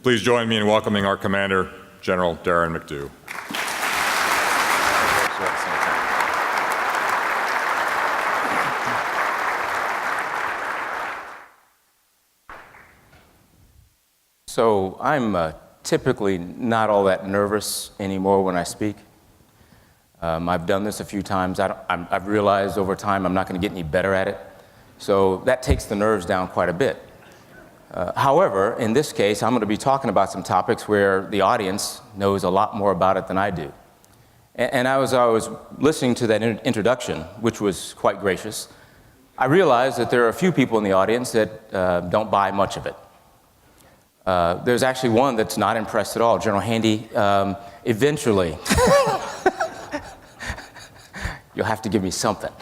Please join me in welcoming our Commander, General Darren McDew. So I'm typically not all that nervous anymore when I speak. I've done this a few times. I've realized over time I'm not going to get any better at it. So that takes the nerves down quite a bit. However, in this case, I'm going to be talking about some topics where the audience knows a lot more about it than I do. And as I was listening to that introduction, which was quite gracious, I realized that there are a few people in the audience that don't buy much of it. There's actually one that's not impressed at all. General Handy, eventually, you'll have to give me something.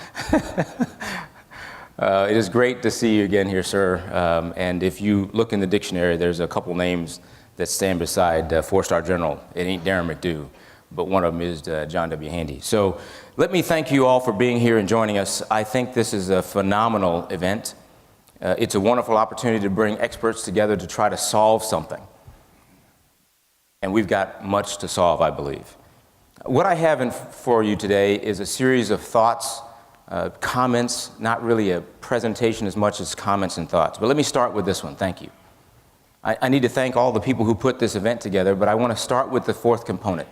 It is great to see you again here, sir. And if you look in the dictionary, there's a couple names that stand beside four-star general. It ain't Darren McDew, but one of them is John W. Handy. So let me thank you all for being here and joining us. I think this is a phenomenal event. It's a wonderful opportunity to bring experts together to try to solve something. And we've got much to solve, I believe. What I have for you today is a series of thoughts, comments, not really a presentation as much as comments and thoughts. But let me start with this one. Thank you. I need to thank all the people who put this event together, but I want to start with the fourth component.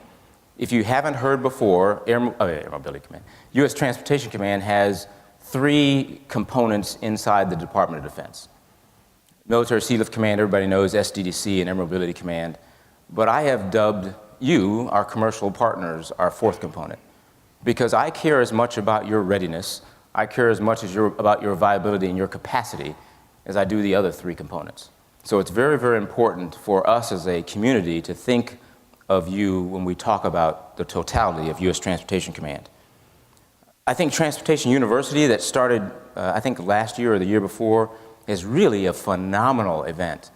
If you haven't heard before, Air Mobility Command, U.S. Transportation Command has 3 components inside the Department of Defense. Military Sea Lift Command, everybody knows SDDC and Air Mobility Command, but I have dubbed you, our commercial partners, our fourth component, because I care as much about your readiness, I care as much about your viability and your capacity as I do the other 3 components. So it's very, very important for us as a community to think of you when we talk about the totality of U.S. Transportation Command. I think Transportation University that started, I think last year or the year before, is really a phenomenal event.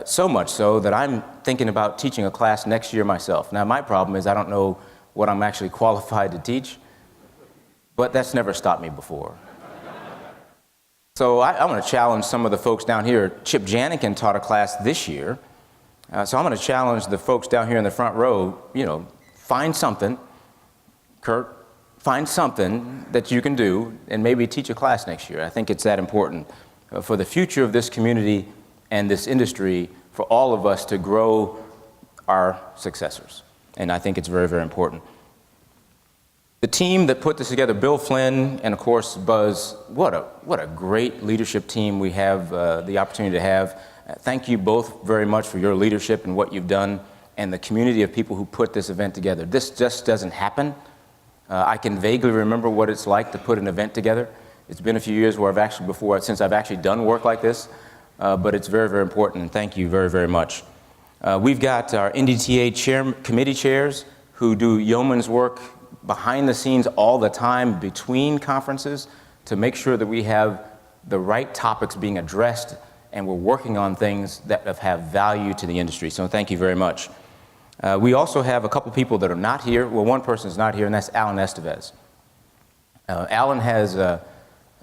So much so that I'm thinking about teaching a class next year myself. Now my problem is I don't know what I'm actually qualified to teach, but that's never stopped me before. So I want to challenge some of the folks down here. Chip Janikin taught a class this year, so I'm going to challenge the folks down here in the front row, find something, Kurt, find something that you can do and maybe teach a class next year. I think it's that important for the future of this community and this industry for all of us to grow our successors. And I think it's very, very important. The team that put this together, Bill Flynn and of course Buzz, what a great leadership team we have the opportunity to have. Thank you both very much for your leadership and what you've done and the community of people who put this event together. This just doesn't happen. I can vaguely remember what it's like to put an event together. It's been a few years where since I've actually done work like this, but it's very, very important, and thank you very, very much. We've got our NDTA committee chairs who do yeoman's work behind the scenes all the time between conferences to make sure that we have the right topics being addressed and we're working on things that have value to the industry. So thank you very much. We also have a couple people that are not here. Well, one person is not here, and that's Alan Estevez. Alan has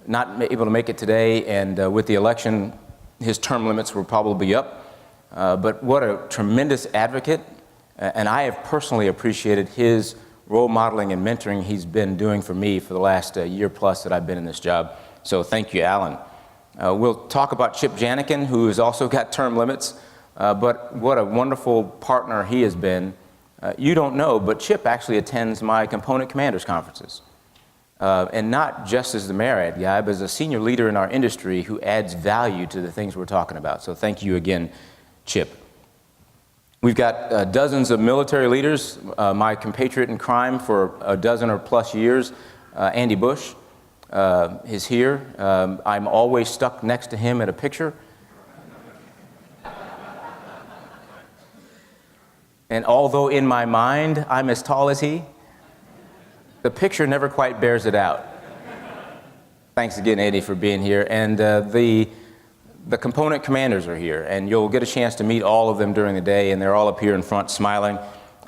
not able to make it today, and with the election, his term limits will probably be up. But what a tremendous advocate, and I have personally appreciated his role modeling and mentoring he's been doing for me for the last year plus that I've been in this job. So thank you, Alan. We'll talk about Chip Janikin, who has also got term limits, but what a wonderful partner he has been. You don't know, but Chip actually attends my component commanders conferences. And not just as the MARAD guy, but as a senior leader in our industry who adds value to the things we're talking about. So thank you again, Chip. We've got dozens of military leaders, my compatriot in crime for a dozen or plus years, Andy Bush, is here. I'm always stuck next to him at a picture. And although in my mind I'm as tall as he, the picture never quite bears it out. Thanks again, Andy, for being here. And the component commanders are here, and you'll get a chance to meet all of them during the day, and they're all up here in front smiling.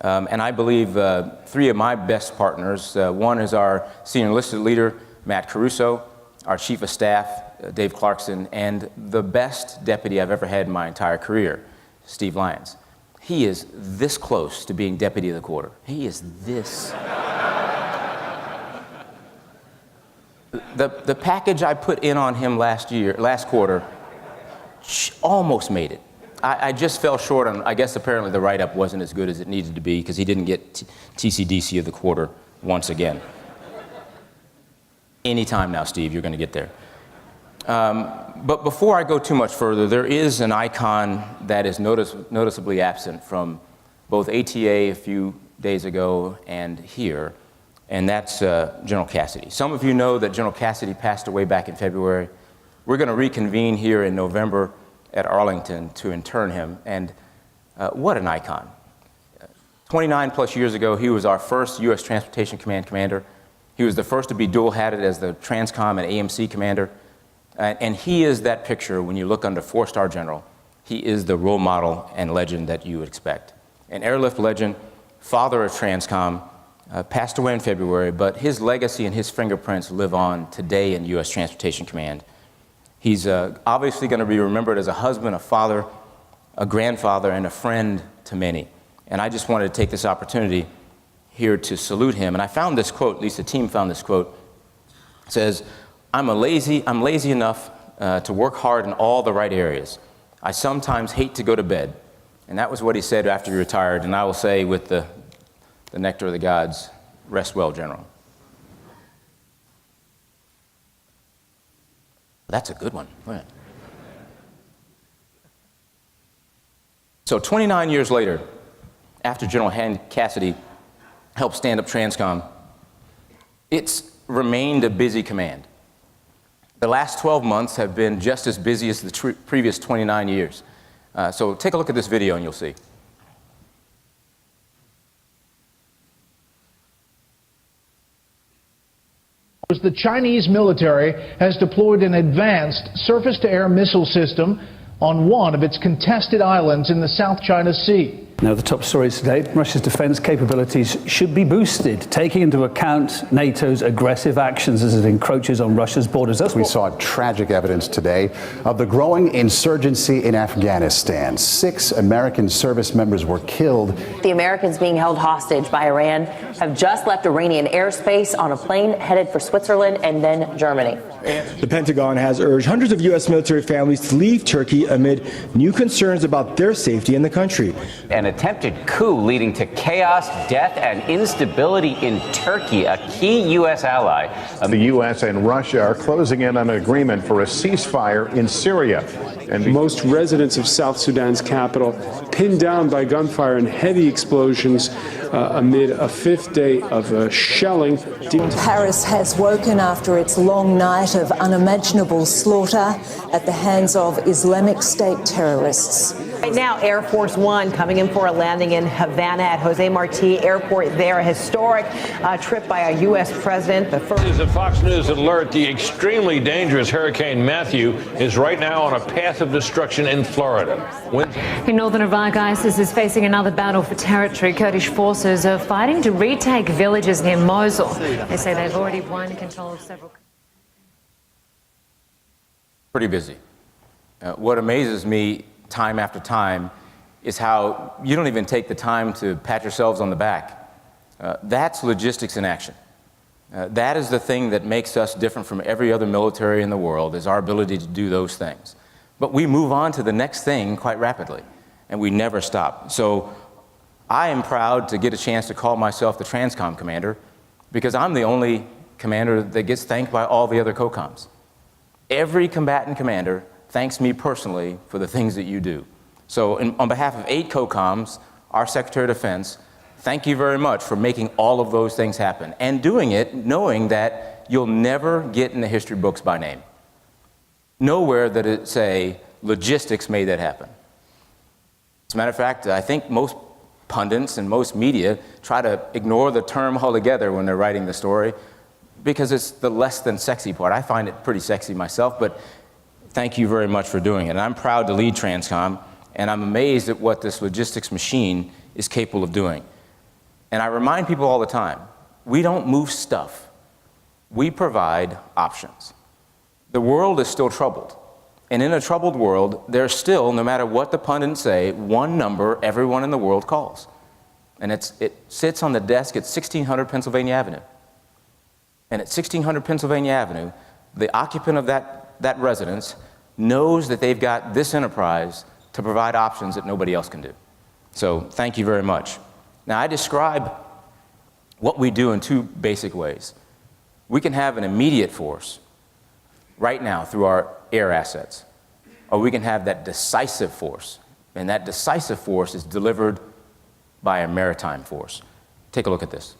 And I believe 3 of my best partners, one is our senior enlisted leader, Matt Caruso, our chief of staff, Dave Clarkson, and the best deputy I've ever had in my entire career, Steve Lyons. He is this close to being deputy of the quarter. He is this. The package I put in on him last quarter, almost made it. I just fell short on, I guess apparently the write-up wasn't as good as it needed to be because he didn't get TCDC of the quarter once again. Anytime now, Steve, you're going to get there. But before I go too much further, there is an icon that is noticeably absent from both ATA a few days ago and here, and that's General Cassidy. Some of you know that General Cassidy passed away back in February. We're going to reconvene here in November at Arlington to intern him, and what an icon. 29 plus years ago, he was our first U.S. Transportation Command commander. He was the first to be dual-hatted as the TRANSCOM and AMC commander. And he is that picture when you look under four-star general. He is the role model and legend that you would expect. An airlift legend, father of TRANSCOM, passed away in February, but his legacy and his fingerprints live on today in U.S. Transportation Command. He's obviously going to be remembered as a husband, a father, a grandfather, and a friend to many. And I just wanted to take this opportunity here to salute him. And I found this quote, at least the team found this quote. It says, I'm lazy enough to work hard in all the right areas. I sometimes hate to go to bed. And that was what he said after he retired. And I will say with the nectar of the gods, rest well, General. That's a good one. So 29 years later, after General Cassidy helped stand up TRANSCOM, it's remained a busy command. The last 12 months have been just as busy as the previous 29 years. So take a look at this video and you'll see. The Chinese military has deployed an advanced surface-to-air missile system on one of its contested islands in the South China Sea. Now, the top stories today, Russia's defense capabilities should be boosted, taking into account NATO's aggressive actions as it encroaches on Russia's borders. We saw tragic evidence today of the growing insurgency in Afghanistan. 6 American service members were killed. The Americans being held hostage by Iran have just left Iranian airspace on a plane headed for Switzerland and then Germany. The Pentagon has urged hundreds of U.S. military families to leave Turkey amid new concerns about their safety in the country. An attempted coup leading to chaos, death, and instability in Turkey, a key U.S. ally. The U.S. and Russia are closing in on an agreement for a ceasefire in Syria. And most residents of South Sudan's capital pinned down by gunfire and heavy explosions amid a 5th day of shelling. Paris has woken after its long night of unimaginable slaughter at the hands of Islamic State terrorists. Right now, Air Force One coming in for a landing in Havana at Jose Marti Airport there. A historic trip by a U.S. president. The first is a Fox News alert. The extremely dangerous Hurricane Matthew is right now on a path of destruction in Florida. In northern Iraq, ISIS is facing another battle for territory. Kurdish forces are fighting to retake villages near Mosul. They say they've already won control of several. Pretty busy. What amazes me time after time is how you don't even take the time to pat yourselves on the back. That's logistics in action. That is the thing that makes us different from every other military in the world, is our ability to do those things. But we move on to the next thing quite rapidly, and we never stop. So I am proud to get a chance to call myself the TRANSCOM commander, because I'm the only commander that gets thanked by all the other COCOMs. Every combatant commander thanks me personally for the things that you do. So on behalf of 8 COCOMs, our Secretary of Defense, thank you very much for making all of those things happen and doing it knowing that you'll never get in the history books by name. Nowhere that it say logistics made that happen. As a matter of fact, I think most pundits and most media try to ignore the term altogether when they're writing the story because it's the less than sexy part. I find it pretty sexy myself, but thank you very much for doing it. And I'm proud to lead TRANSCOM, and I'm amazed at what this logistics machine is capable of doing. And I remind people all the time, we don't move stuff. We provide options. The world is still troubled. And in a troubled world, there's still, no matter what the pundits say, one number everyone in the world calls. And it sits on the desk at 1600 Pennsylvania Avenue. And at 1600 Pennsylvania Avenue, the occupant of that residence knows that they've got this enterprise to provide options that nobody else can do. So thank you very much. Now, I describe what we do in two basic ways. We can have an immediate force right now through our air assets, or we can have that decisive force, and that decisive force is delivered by a maritime force. Take a look at this.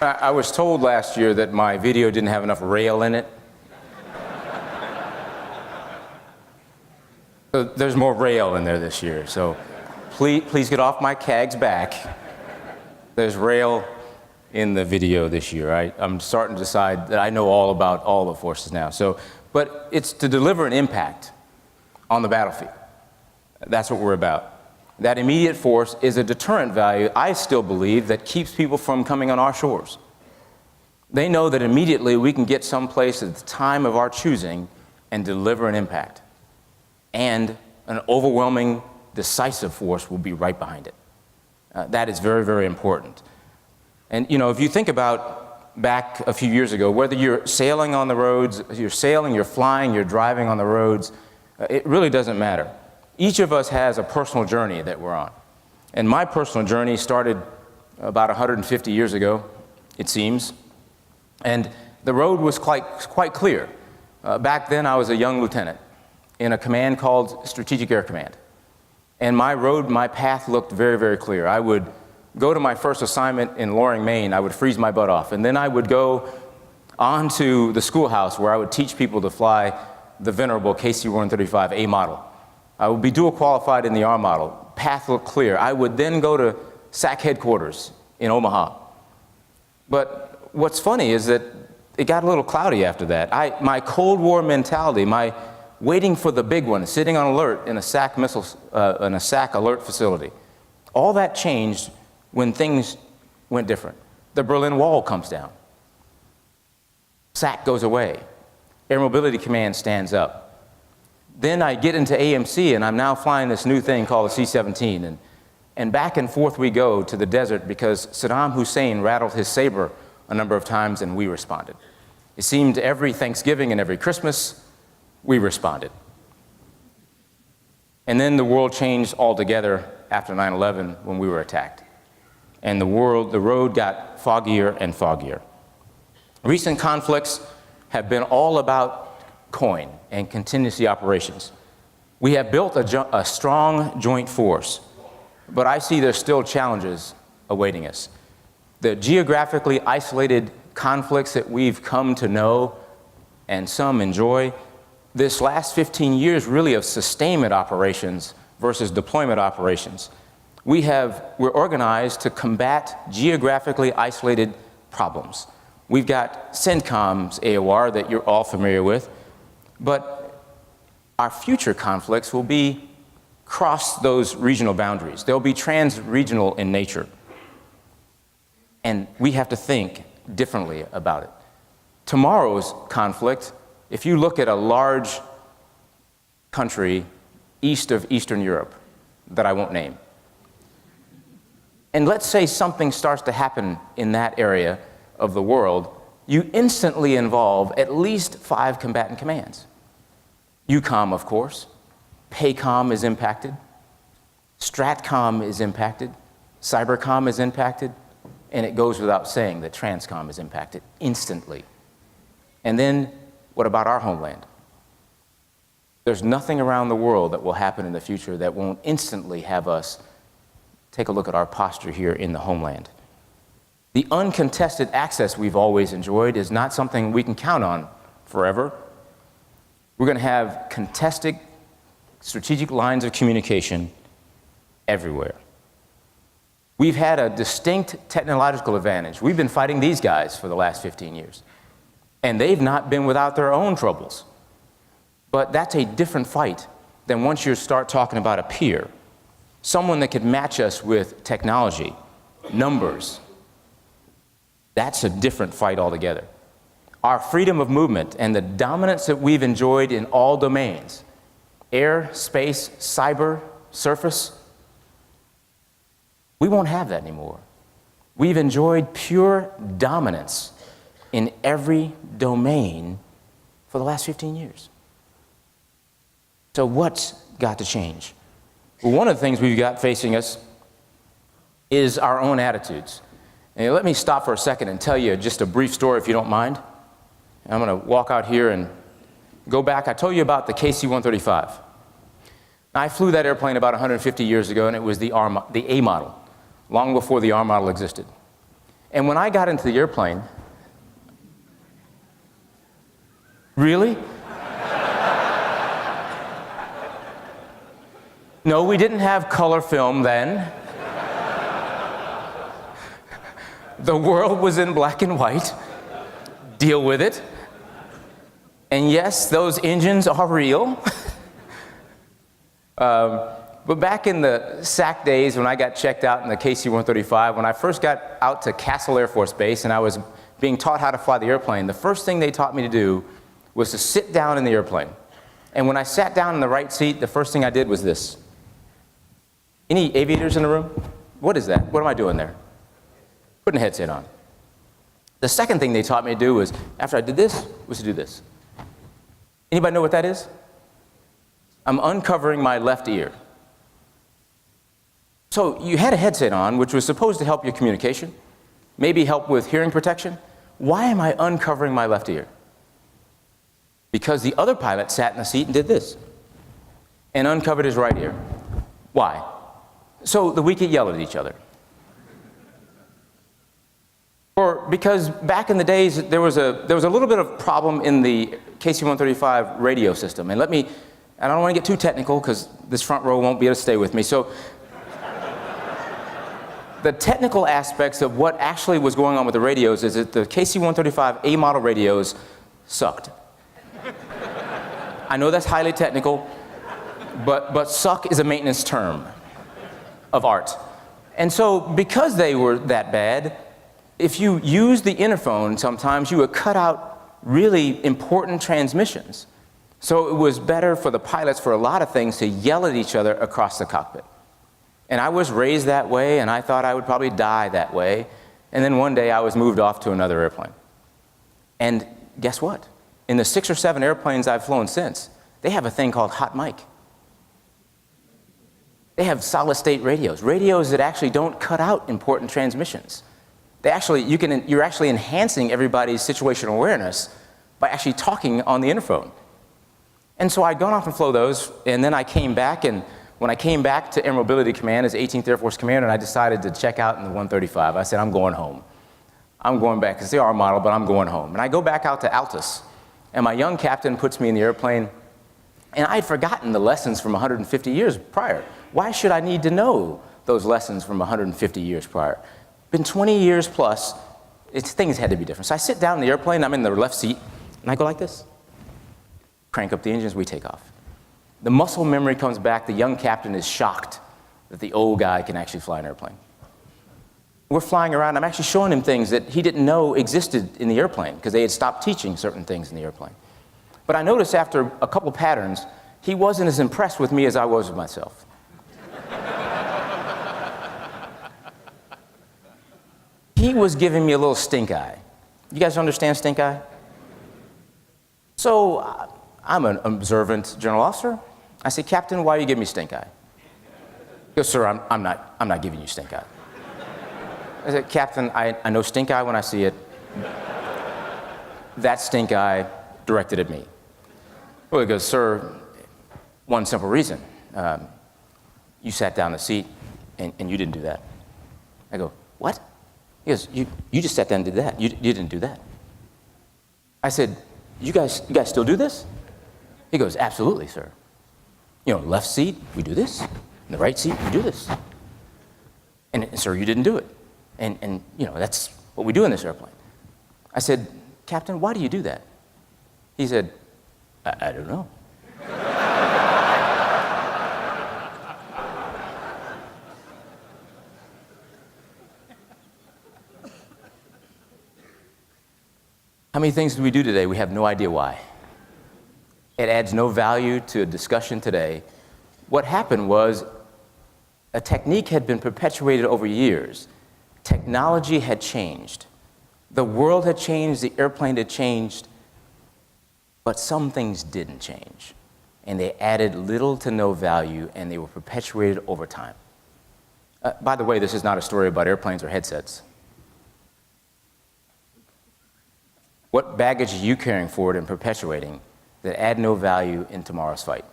I was told last year that my video didn't have enough rail in it. So there's more rail in there this year, so please get off my CAG's back. There's rail in the video this year. I'm starting to decide that I know all about all the forces now. But it's to deliver an impact on the battlefield. That's what we're about. That immediate force is a deterrent value, I still believe, that keeps people from coming on our shores. They know that immediately we can get someplace at the time of our choosing and deliver an impact. And an overwhelming, decisive force will be right behind it. That is very, very important. And you know, if you think about back a few years ago, whether you're sailing on the roads, you're sailing, you're flying, you're driving on the roads, it really doesn't matter. Each of us has a personal journey that we're on. And my personal journey started about 150 years ago, it seems. And the road was quite clear. Back then, I was a young lieutenant in a command called Strategic Air Command. And my path looked very, very clear. I would go to my first assignment in Loring, Maine. I would freeze my butt off. And then I would go on to the schoolhouse where I would teach people to fly the venerable KC-135A model. I would be dual qualified in the R model. Path looked clear. I would then go to SAC headquarters in Omaha. But what's funny is that it got a little cloudy after that. My Cold War mentality, my waiting for the big one, sitting on alert in a SAC in a SAC alert facility, all that changed when things went different. The Berlin Wall comes down. SAC goes away. Air Mobility Command stands up. Then I get into AMC, and I'm now flying this new thing called the C-17, and back and forth we go to the desert because Saddam Hussein rattled his saber a number of times, and we responded. It seemed every Thanksgiving and every Christmas, we responded. And then the world changed altogether after 9/11 when we were attacked. And the road got foggier and foggier. Recent conflicts have been all about coin and contingency operations. We have built a strong joint force, but I see there's still challenges awaiting us. The geographically isolated conflicts that we've come to know and some enjoy, this last 15 years really of sustainment operations versus deployment operations. We're organized to combat geographically isolated problems. We've got CENTCOM's AOR that you're all familiar with, but our future conflicts will be cross those regional boundaries. They'll be trans-regional in nature. And we have to think differently about it. Tomorrow's conflict, if you look at a large country east of Eastern Europe that I won't name, and let's say something starts to happen in that area of the world, you instantly involve at least 5 combatant commands. EUCOM, of course, PACOM is impacted, STRATCOM is impacted, CyberCom is impacted, and it goes without saying that TRANSCOM is impacted instantly. And then, what about our homeland? There's nothing around the world that will happen in the future that won't instantly have us take a look at our posture here in the homeland. The uncontested access we've always enjoyed is not something we can count on forever. We're going to have contested strategic lines of communication everywhere. We've had a distinct technological advantage. We've been fighting these guys for the last 15 years, and they've not been without their own troubles. But that's a different fight than once you start talking about a peer, someone that could match us with technology, numbers. That's a different fight altogether. Our freedom of movement and the dominance that we've enjoyed in all domains, air, space, cyber, surface, we won't have that anymore. We've enjoyed pure dominance in every domain for the last 15 years. So what's got to change? Well, one of the things we've got facing us is our own attitudes. And let me stop for a second and tell you just a brief story, if you don't mind. I'm going to walk out here and go back. I told you about the KC-135. I flew that airplane about 150 years ago, and it was the A model, long before the R model existed. And when I got into the airplane, really? No, we didn't have color film then. The world was in black and white. Deal with it. And yes, those engines are real. But back in the SAC days when I got checked out in the KC-135, when I first got out to Castle Air Force Base and I was being taught how to fly the airplane, the first thing they taught me to do was to sit down in the airplane. And when I sat down in the right seat, the first thing I did was this. Any aviators in the room? What is that? What am I doing there? Putting a headset on. The second thing they taught me to do was, after I did this, was to do this. Anybody know what that is? I'm uncovering my left ear. So you had a headset on, which was supposed to help your communication, maybe help with hearing protection. Why am I uncovering my left ear? Because the other pilot sat in the seat and did this, and uncovered his right ear. Why? So that we could yell at each other. Or because back in the days, there was a little bit of problem in the KC-135 radio system. And I don't want to get too technical because this front row won't be able to stay with me. So the technical aspects of what actually was going on with the radios is that the KC-135 A model radios sucked. I know that's highly technical, but suck is a maintenance term of art. And so because they were that bad, if you use the interphone, sometimes you would cut out really important transmissions. So it was better for the pilots for a lot of things to yell at each other across the cockpit. And I was raised that way, and I thought I would probably die that way. And then one day I was moved off to another airplane. And guess what? In the 6 or 7 airplanes I've flown since, they have a thing called hot mic. They have solid state radios, radios that actually don't cut out important transmissions. You're actually enhancing everybody's situational awareness by actually talking on the interphone. And so I'd gone off and flow those, and then I came back, and when I came back to Air Mobility Command as 18th Air Force Commander, and I decided to check out in the 135, I said, I'm going home. I'm going back. It's the R model, but I'm going home. And I go back out to Altus, and my young captain puts me in the airplane, and I'd forgotten the lessons from 150 years prior. Why should I need to know those lessons from 150 years prior? Been 20 years plus, things had to be different. So I sit down in the airplane, I'm in the left seat, and I go like this. Crank up the engines, we take off. The muscle memory comes back, the young captain is shocked that the old guy can actually fly an airplane. We're flying around, I'm actually showing him things that he didn't know existed in the airplane because they had stopped teaching certain things in the airplane. But I noticed after a couple patterns, he wasn't as impressed with me as I was with myself. He was giving me a little stink eye. You guys understand stink eye? So I'm an observant general officer. I say, Captain, why do you give me stink eye? He goes, sir, I'm not giving you stink eye. I said, Captain, I know stink eye when I see it. That stink eye directed at me. Well, he goes, sir, one simple reason. You sat down in the seat and you didn't do that. I go, what? He goes, you just sat down and did that. You didn't do that. I said, you guys still do this? He goes, absolutely, sir. You know, left seat, we do this. In the right seat, we do this. And sir, you didn't do it. And you know, that's what we do in this airplane. I said, Captain, why do you do that? He said, I don't know. How many things do we do today? We have no idea why. It adds no value to a discussion today. What happened was a technique had been perpetuated over years. Technology had changed. The world had changed, the airplane had changed, but some things didn't change. And they added little to no value, and they were perpetuated over time. By the way, this is not a story about airplanes or headsets. What baggage are you carrying forward and perpetuating that add no value in tomorrow's fight?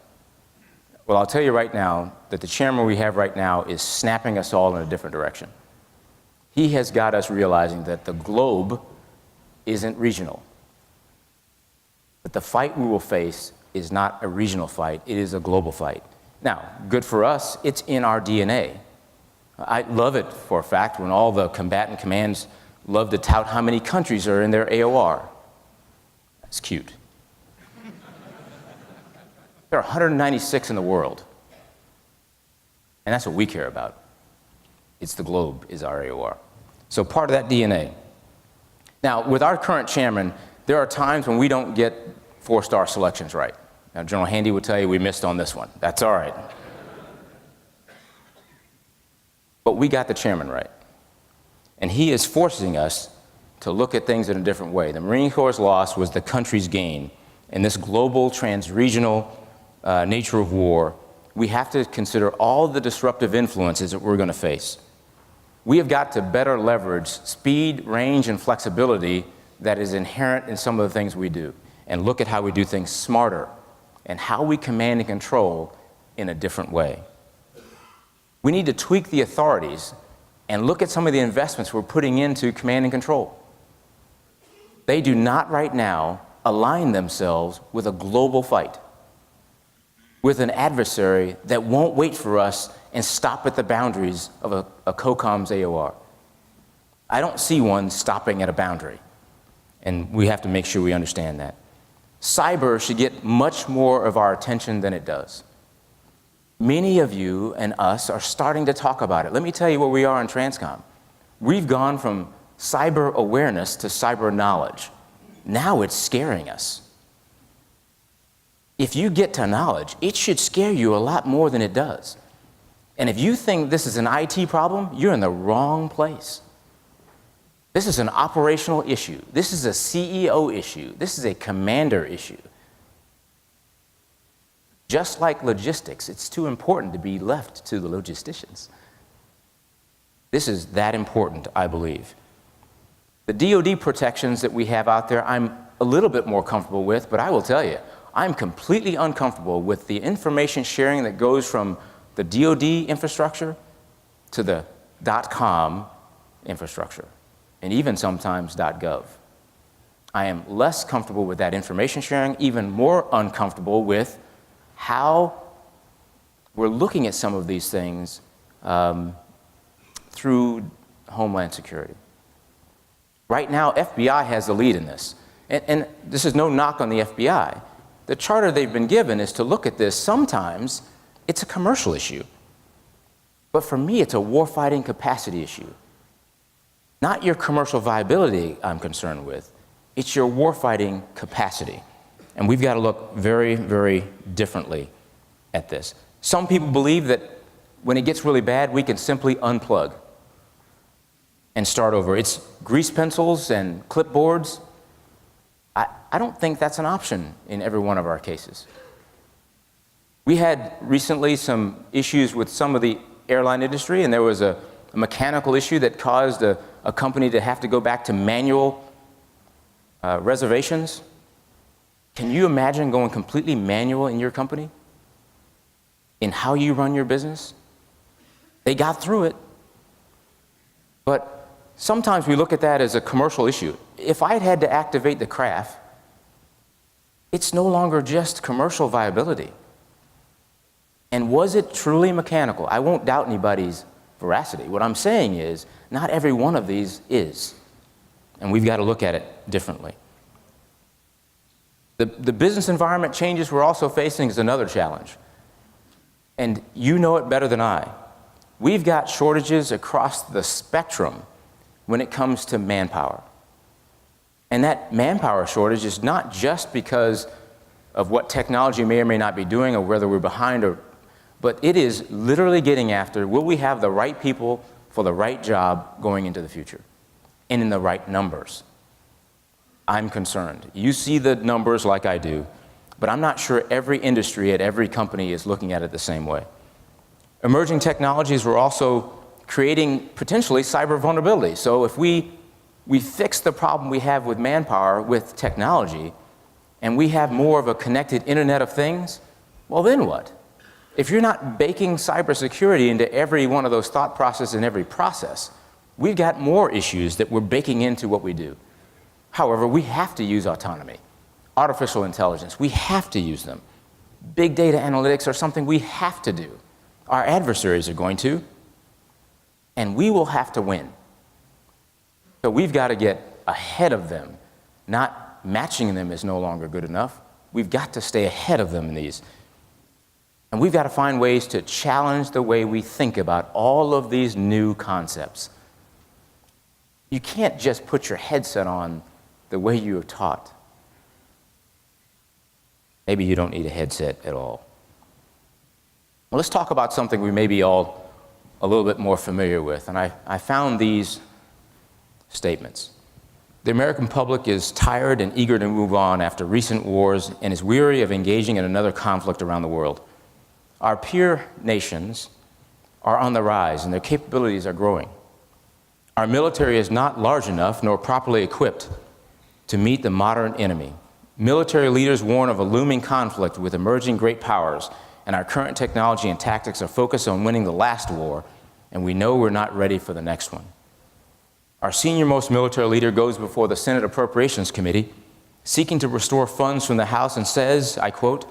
Well, I'll tell you right now that the chairman we have right now is snapping us all in a different direction. He has got us realizing that the globe isn't regional. That the fight we will face is not a regional fight, it is a global fight. Now, good for us, it's in our DNA. I love it for a fact when all the combatant commands love to tout how many countries are in their AOR. That's cute. There are 196 in the world. And that's what we care about. It's the globe is our AOR. So part of that DNA. Now, with our current chairman, there are times when we don't get 4-star selections right. Now, General Handy will tell you we missed on this one. That's all right. But we got the chairman right. And he is forcing us to look at things in a different way. The Marine Corps' loss was the country's gain. In this global, trans-regional nature of war, we have to consider all the disruptive influences that we're going to face. We have got to better leverage speed, range, and flexibility that is inherent in some of the things we do, and look at how we do things smarter and how we command and control in a different way. We need to tweak the authorities and look at some of the investments we're putting into command and control. They do not right now align themselves with a global fight, with an adversary that won't wait for us and stop at the boundaries of a COCOM's AOR. I don't see one stopping at a boundary, and we have to make sure we understand that. Cyber should get much more of our attention than it does. Many of you and us are starting to talk about it. Let me tell you where we are in Transcom. We've gone from cyber awareness to cyber knowledge. Now it's scaring us. if you get to knowledge, it should scare you a lot more than it does. And if you think this is an IT problem, you're in the wrong place. This is an operational issue. This is a CEO issue. This is a commander issue. Just like logistics, it's too important to be left to the logisticians. This is that important, I believe. The DoD protections that we have out there, I'm a little bit more comfortable with, but I will tell you, I'm completely uncomfortable with the information sharing that goes from the DoD infrastructure to the .com infrastructure, and even sometimes .gov. I am less comfortable with that information sharing, even more uncomfortable with how we're looking at some of these things through Homeland Security. Right now, FBI has the lead in this. And this is no knock on the FBI. The charter they've been given is to look at this. Sometimes it's a commercial issue. But for me, it's a warfighting capacity issue. Not your commercial viability I'm concerned with. It's your warfighting capacity. And we've got to look very, very differently at this. Some people believe that when it gets really bad, we can simply unplug and start over. It's grease pencils and clipboards. I don't think that's an option in every one of our cases. We had recently some issues with some of the airline industry, and there was a mechanical issue that caused a company to have to go back to manual reservations. Can you imagine going completely manual in your company? In how you run your business? They got through it. But sometimes we look at that as a commercial issue. If I had to activate the craft, it's no longer just commercial viability. And was it truly mechanical? I won't doubt anybody's veracity. What I'm saying is, not every one of these is. And we've got to look at it differently. The business environment changes we're also facing is another challenge. And you know it better than I. We've got shortages across the spectrum when it comes to manpower. And that manpower shortage is not just because of what technology may or may not be doing or whether we're behind, but it is literally getting after, will we have the right people for the right job going into the future and in the right numbers? I'm concerned. You see the numbers like I do, but I'm not sure every industry at every company is looking at it the same way. Emerging technologies were also creating potentially cyber vulnerability. So if we fix the problem we have with manpower with technology, and we have more of a connected Internet of Things, well, then what? If you're not baking cybersecurity into every one of those thought processes and every process, we've got more issues that we're baking into what we do. However, we have to use autonomy, artificial intelligence. We have to use them. Big data analytics are something we have to do. Our adversaries are going to, and we will have to win. So we've got to get ahead of them. Not matching them is no longer good enough. We've got to stay ahead of them in these. And we've got to find ways to challenge the way we think about all of these new concepts. You can't just put your headset on the way you were taught. Maybe you don't need a headset at all. Well, let's talk about something we may be all a little bit more familiar with. And I found these statements. The American public is tired and eager to move on after recent wars and is weary of engaging in another conflict around the world. Our peer nations are on the rise and their capabilities are growing. Our military is not large enough nor properly equipped to meet the modern enemy. Military leaders warn of a looming conflict with emerging great powers, and our current technology and tactics are focused on winning the last war, and we know we're not ready for the next one. Our senior-most military leader goes before the Senate Appropriations Committee, seeking to restore funds from the House and says, I quote,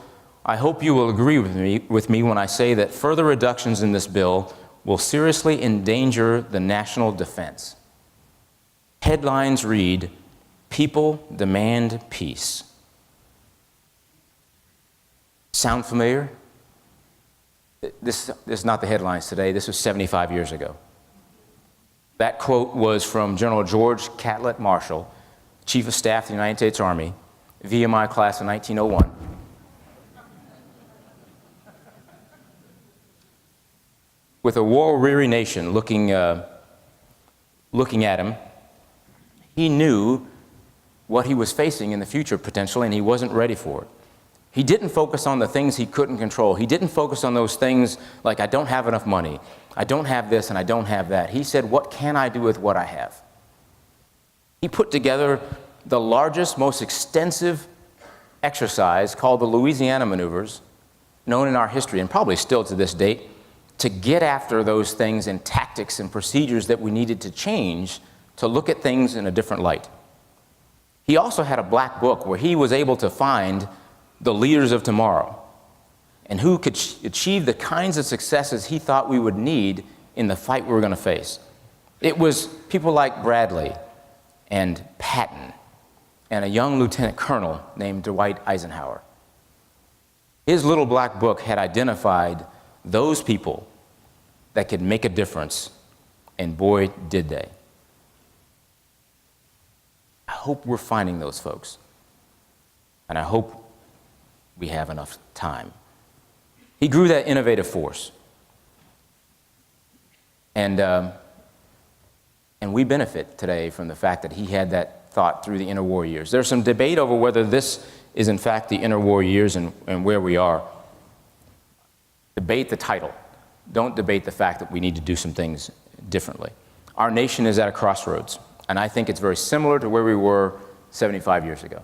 "I hope you will agree with me when I say that further reductions in this bill will seriously endanger the national defense." Headlines read, "People demand peace." Sound familiar? This is not the headlines today. This was 75 years ago. That quote was from General George Catlett Marshall, Chief of Staff of the United States Army, VMI class of 1901. with a war-weary nation looking at him, he knew what he was facing in the future potentially, and he wasn't ready for it. He didn't focus on the things he couldn't control. He didn't focus on those things like, I don't have enough money, I don't have this, and I don't have that. He said, what can I do with what I have? He put together the largest, most extensive exercise called the Louisiana Maneuvers, known in our history, and probably still to this date, to get after those things and tactics and procedures that we needed to change to look at things in a different light. He also had a black book where he was able to find the leaders of tomorrow and who could achieve the kinds of successes he thought we would need in the fight we were going to face. It was people like Bradley and Patton and a young lieutenant colonel named Dwight Eisenhower. His little black book had identified those people that could make a difference, and boy, did they. I hope we're finding those folks, and I hope we have enough time. He grew that innovative force, and we benefit today from the fact that he had that thought through the interwar years. There's some debate over whether this is in fact the interwar years and where we are. Debate the title. Don't debate the fact that we need to do some things differently. Our nation is at a crossroads, and I think it's very similar to where we were 75 years ago.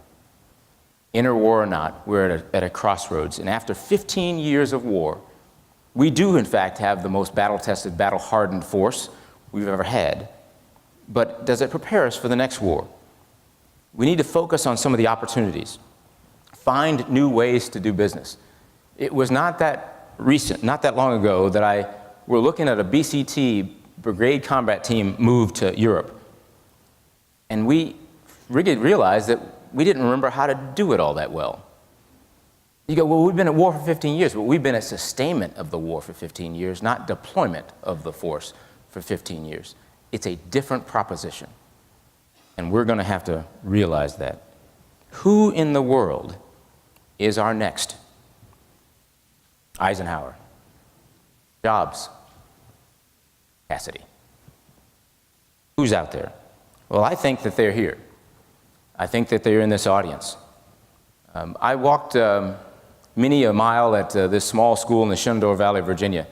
Interwar or not, we're at a crossroads, and after 15 years of war, we do in fact have the most battle-tested, battle-hardened force we've ever had. But does it prepare us for the next war? We need to focus on some of the opportunities. Find new ways to do business. It was not that recent, not that long ago, that we're looking at a BCT, Brigade Combat Team, move to Europe. And we realized that we didn't remember how to do it all that well. You go, well, we've been at war for 15 years. Well, we've been at sustainment of the war for 15 years, not deployment of the force for 15 years. It's a different proposition. And we're going to have to realize that. Who in the world is our next? Eisenhower, Jobs, Cassidy. Who's out there? Well, I think that they're here. I think that they're in this audience. I walked many a mile at this small school in the Shenandoah Valley, Virginia,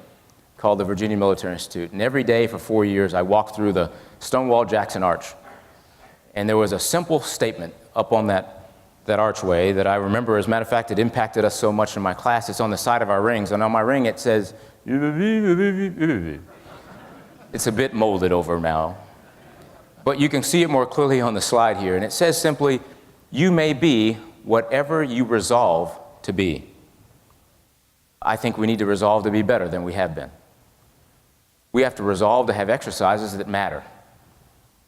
called the Virginia Military Institute. And every day for 4 years, I walked through the Stonewall Jackson Arch. And there was a simple statement up on that archway that I remember. As a matter of fact, it impacted us so much in my class. It's on the side of our rings, and on my ring it says, it's a bit molded over now, but you can see it more clearly on the slide here. And it says simply, you may be whatever you resolve to be. I think we need to resolve to be better than we have been. We have to resolve to have exercises that matter.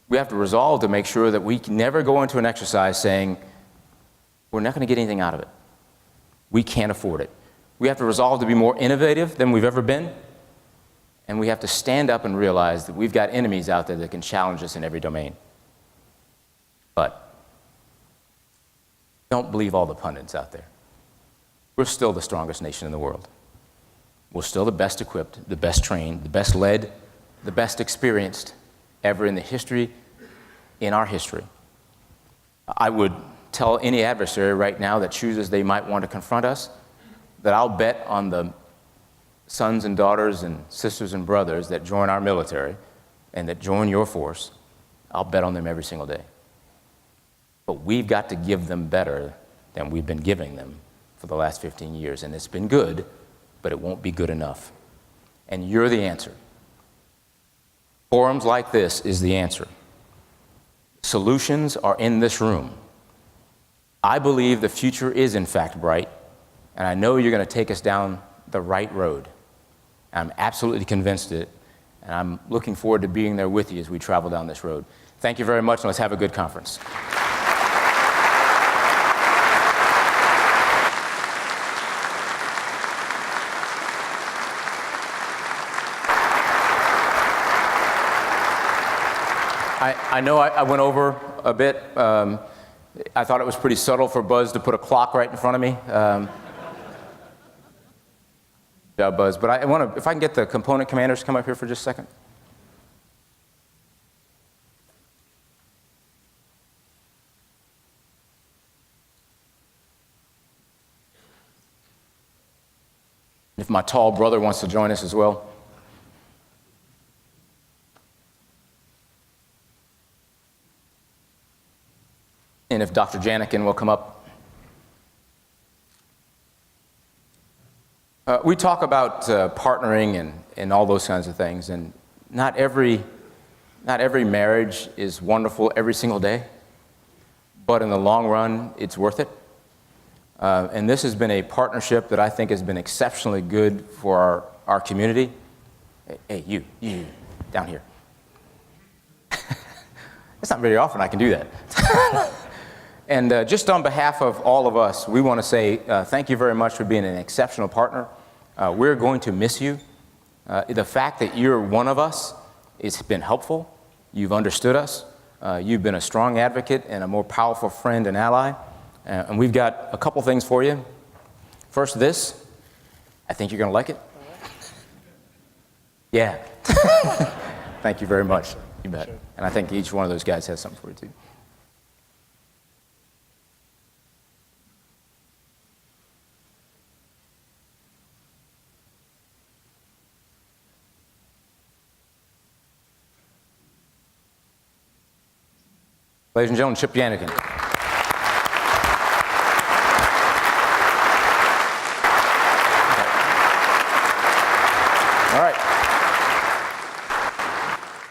We have to resolve to make sure that we can never go into an exercise saying, we're not going to get anything out of it. We can't afford it. We have to resolve to be more innovative than we've ever been. And we have to stand up and realize that we've got enemies out there that can challenge us in every domain. But don't believe all the pundits out there. We're still the strongest nation in the world. We're still the best equipped, the best trained, the best led, the best experienced ever in the history, in our history. I would tell any adversary right now that chooses they might want to confront us that I'll bet on the sons and daughters and sisters and brothers that join our military and that join your force. I'll bet on them every single day. But we've got to give them better than we've been giving them for the last 15 years. And it's been good, but it won't be good enough. And you're the answer. Forums like this is the answer. Solutions are in this room. I believe the future is in fact bright, and I know you're going to take us down the right road. I'm absolutely convinced of it, and I'm looking forward to being there with you as we travel down this road. Thank you very much, and let's have a good conference. I know I went over a bit. I thought it was pretty subtle for Buzz to put a clock right in front of me. Yeah, Buzz. But I want to, if I can get the component commanders to come up here for just a second. If my tall brother wants to join us as well. And if Dr. Janikin will come up. We talk about partnering and all those kinds of things, and not every marriage is wonderful every single day, but in the long run, it's worth it. And this has been a partnership that I think has been exceptionally good for our community. Hey, you down here. It's not very often I can do that. And just on behalf of all of us, we want to say thank you very much for being an exceptional partner. We're going to miss you. The fact that you're one of us has been helpful. You've understood us. You've been a strong advocate and a more powerful friend and ally. And we've got a couple things for you. First, this. I think you're going to like it. Yeah. Thank you very much. You bet. And I think each one of those guys has something for you, too. Ladies and gentlemen, Chip Janikin.